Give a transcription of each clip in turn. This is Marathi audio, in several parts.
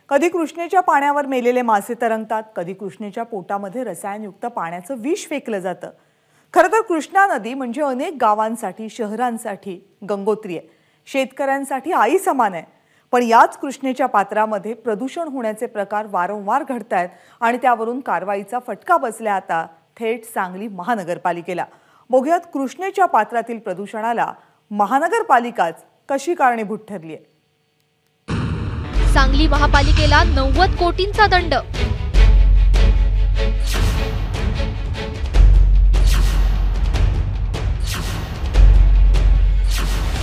कधी कृष्णेच्या पाण्यावर मेलेले मासे तरंगतात, कधी कृष्णेच्या पोटामध्ये रसायनयुक्त पाण्याचं विष फेकलं जातं। खरं तर कृष्णा नदी म्हणजे अनेक गावांसाठी, शहरांसाठी गंगोत्री आहे, शेतकऱ्यांसाठी आई समान आहे। पण याच कृष्णेच्या पात्रामध्ये प्रदूषण होण्याचे प्रकार वारंवार घडतायत आणि त्यावरून कारवाईचा फटका बसला आता थेट सांगली महानगरपालिकेला। बघूयात कृष्णेच्या पात्रातील प्रदूषणाला महानगरपालिकाच कशी कारणीभूत ठरली आहे। सांगली महापालिकेला 90 कोटींचा दंड।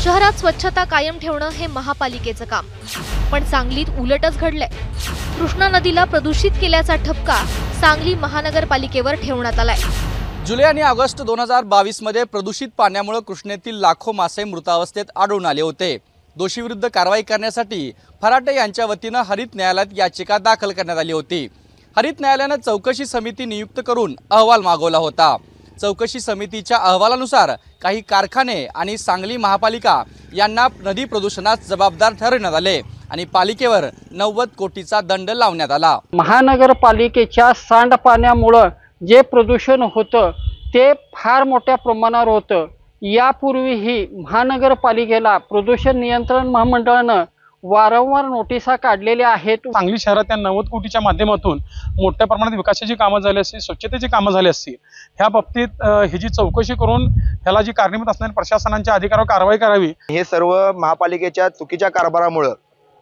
शहरात स्वच्छता कायम ठेवणं हे महापालिकेचं काम, पण सांगलीत उलटच घडलंय। कृष्णा नदीला प्रदूषित केल्याचा ठपका सांगली महानगरपालिकेवर ठेवण्यात आलाय। जुलै आणि ऑगस्ट 2022 मध्ये प्रदूषित पाण्यामुळे कृष्णेतील लाखो मासे मृतावस्थेत आढळून आले होते। दोषीविरुद्ध कारवाई करण्यासाठी फराटे यांच्या वतीने हरित न्यायालयात याचिका दाखल करण्यात आली होती। हरित न्यायालयाने चौकशी समिती नियुक्त करून अहवाल मागवला होता। चौकशी समितीच्या अहवालानुसार काही कारखाने आणि सांगली महापालिका यांना नदी प्रदूषणास जबाबदार ठरवण्यात आले आणि पालिकेवर 90 कोटीचा दंड लावण्यात आला। महानगरपालिकेच्या सांडपाण्यामुळे जे प्रदूषण होतं ते फार मोठ्या प्रमाणावर होतं। यापूर्वीही महानगरपालिकेला प्रदूषण नियंत्रण महामंडळानं वारंवार नोटिसा काढलेल्या आहेत। सांगली शहरात त्या 90 कोटीच्या माध्यमातून मोठ्या प्रमाणात विकासाची कामं झाली असतील, स्वच्छतेची कामं झाली असतील। ह्या बाबतीत ह्याची चौकशी करून ह्याला जी कारणीभूत असणाऱ्या प्रशासनाच्या अधिकारावर कारवाई करावी। हे सर्व महापालिकेच्या चुकीच्या कारभारामुळे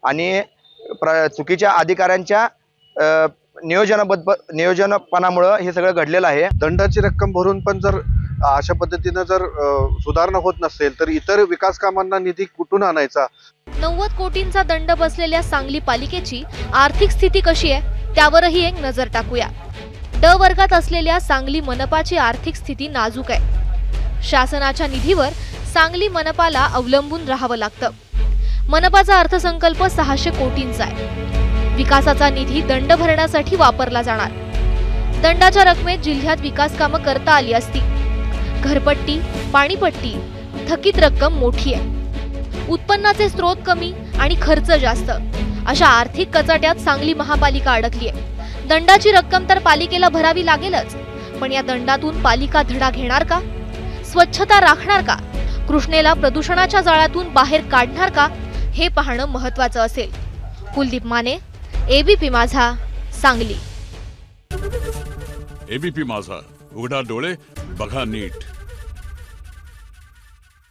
आणि चुकीच्या अधिकाऱ्यांच्या नियोजनपणामुळे हे सगळं घडलेलं आहे। दंडाची रक्कम भरून पण जर अशा पद्धतीने जर सुधारणा होत नसेल तर इतर विकास कामांना निधी कुठून आणायचा। 90 कोटींचा दंड बसलेल्या सांगली पालिकेची आर्थिक स्थिती कशी आहे त्यावरही एक नजर टाकूया। ड वर्गात असलेल्या सांगली मनपाची आर्थिक स्थिती नाजूक आहे। शासनाच्या निधीवर सांगली मनपाला अवलंबून राहावं लागतं। मनपाचा अर्थसंकल्प 600 कोटींचा आहे। विकासाचा निधी दंड भरण्यासाठी वापरला जाणार। दंडाच्या रकमेत जिल्ह्यात विकास कामं करता आली असती। घरपट्टी, पाणीपट्टी, थकीत रक्कम मोठी आहे। उत्पन्नाचे स्रोत कमी आणि खर्च जास्त, अशा आर्थिक कचाट्यात सांगली महापालिका अडकली आहे। दंडाची रक्कम तर पालिकेला भरावी लागेलच, पण या दंडातून पालिका धडा घेणार का? स्वच्छता राखणार का? कृष्णेला प्रदूषणाच्या जाळ्यातून बाहेर काढणार का? हे पाहणं महत्त्वाचं असेल। कुलदीप माने, एबीपी माझा, सांगली। एबीपी माझा, उघडा डोळे बघा नीट।